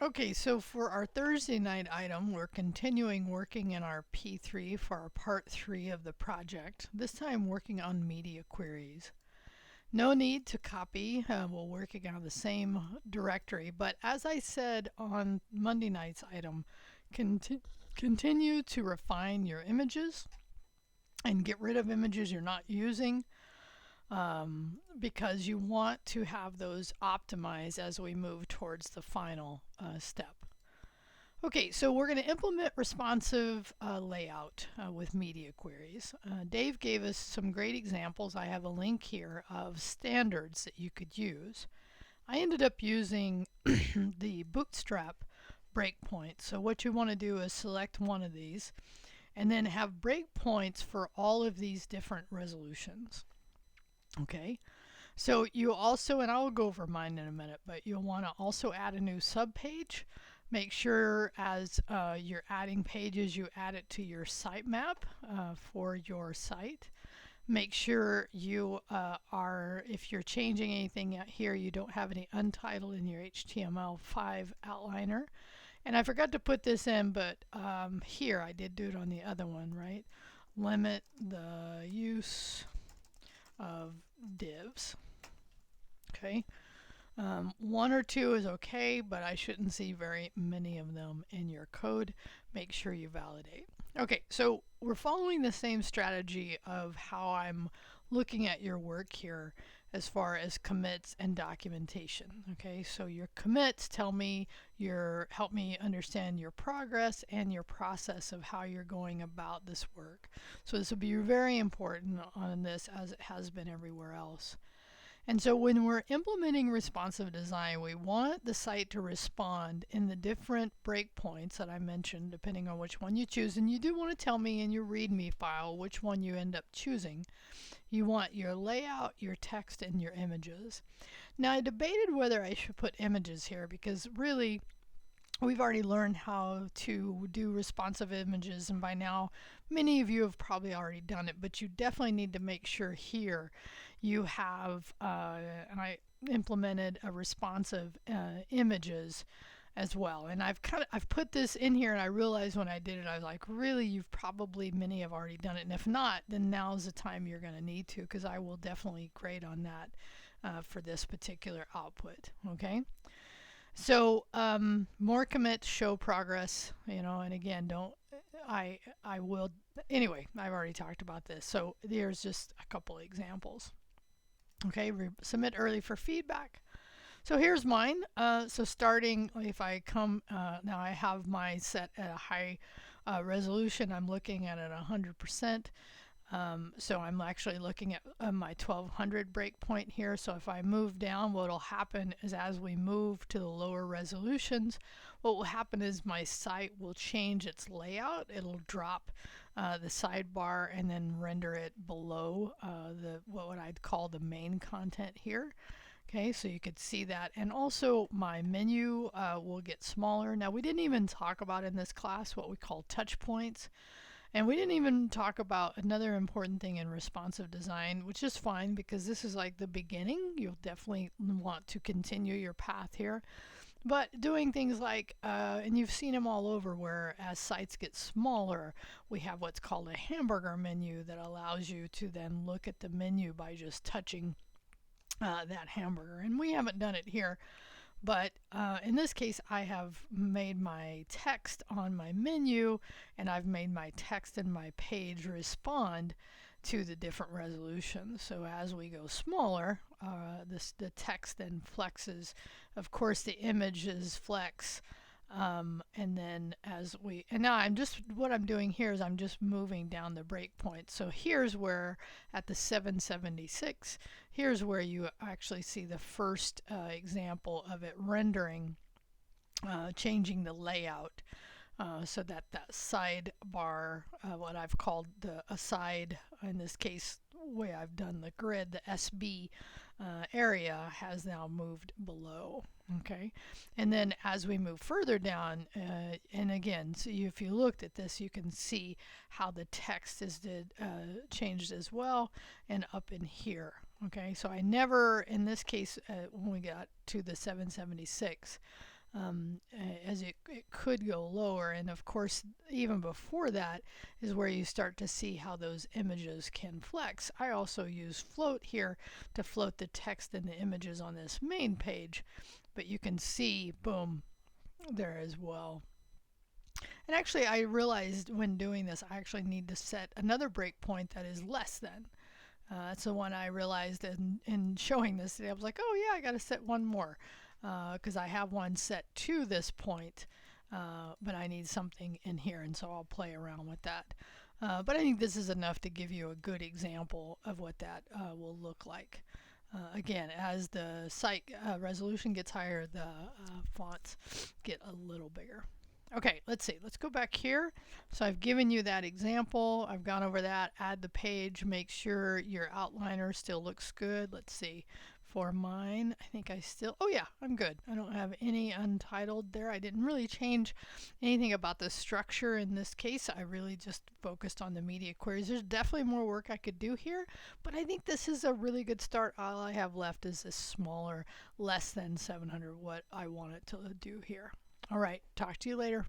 Okay, so for our Thursday night item, we're continuing working in our P3 for our part 3 of the project, this time working on media queries. No need to copy, we're working on the same directory, but as I said on Monday night's item, conti continue to refine your images and get rid of images you're not using, because you want to have those optimized as we move towards the final step. Okay, so we're going to implement responsive layout with media queries. Dave gave us some great examples. I have a link here of standards that you could use. I ended up using the Bootstrap breakpoint. So what you want to do is select one of these and then have breakpoints for all of these different resolutions. Okay, so you also, and I'll go over mine in a minute, but you'll want to also add a new subpage. Make sure as you're adding pages, you add it to your sitemap for your site. Make sure you if you're changing anything out here, you don't have any untitled in your HTML5 outliner. And I forgot to put this in, but here I did do it on the other one, right? Limit the use of divs. Okay. One or two is okay, but I shouldn't see very many of them in your code. Make sure you validate. Okay, so we're following the same strategy of how I'm looking at your work here as far as commits and documentation. Okay, so your commits tell me help me understand your progress and your process of how you're going about this work. So this will be very important on this as it has been everywhere else. And so when we're implementing responsive design, we want the site to respond in the different breakpoints that I mentioned, depending on which one you choose. And you do want to tell me in your README file which one you end up choosing. You want your layout, your text, and your images. Now, I debated whether I should put images here because really we've already learned how to do responsive images, and by now many of you have probably already done it, but you definitely need to make sure here you have and I implemented a responsive images as well. And I've put this in here, and I realized when I did it, I was like, really, many have already done it, and if not, then now's the time you're going to need to, because I will definitely grade on that for this particular output. Okay. So more commits show progress, and again, I will, anyway, I've already talked about this. So here's just a couple of examples. Okay, submit early for feedback. So here's mine. So starting, if I come, now I have my set at a high resolution. I'm looking at it 100%. So I'm actually looking at my 1200 breakpoint here. So if I move down, what will happen is as we move to the lower resolutions, what will happen is my site will change its layout. It'll drop the sidebar and then render it below what I'd call the main content here. Okay, so you could see that. And also my menu will get smaller. Now we didn't even talk about in this class what we call touch points. And we didn't even talk about another important thing in responsive design, which is fine because this is like the beginning. You'll definitely want to continue your path here. But doing things like, and you've seen them all over, where as sites get smaller, we have what's called a hamburger menu that allows you to then look at the menu by just touching that hamburger. And we haven't done it here. But in this case, I have made my text on my menu, and I've made my text and my page respond to the different resolutions. So as we go smaller, the text then flexes. Of course, the images flex. And then and now what I'm doing here is I'm just moving down the breakpoint. So here's where at the 776, here's where you actually see the first example of it rendering, changing the layout. So that sidebar, what I've called the aside, in this case, way I've done the grid, the SB area has now moved below. Okay, and then as we move further down, and again, so if you looked at this, you can see how the text is changed as well, and up in here. Okay, so I never, in this case, when we got to the 776, as it could go lower. And of course, even before that is where you start to see how those images can flex. I also use float here to float the text and the images on this main page, but you can see, boom, there as well. And actually, I realized when doing this, I actually need to set another breakpoint that is less than. That's the one I realized in showing this today. I was like, oh yeah, I got to set one more because I have one set to this point, but I need something in here, and so I'll play around with that. But I think this is enough to give you a good example of what that will look like. Again, as the site resolution gets higher, the fonts get a little bigger. Okay, let's see. Let's go back here. So I've given you that example. I've gone over that. Add the page. Make sure your outliner still looks good. Let's see. For mine, I think I still, oh yeah, I'm good. I don't have any untitled there. I didn't really change anything about the structure in this case. I really just focused on the media queries. There's definitely more work I could do here, but I think this is a really good start. All I have left is this smaller, less than 700, what I want it to do here. All right, talk to you later.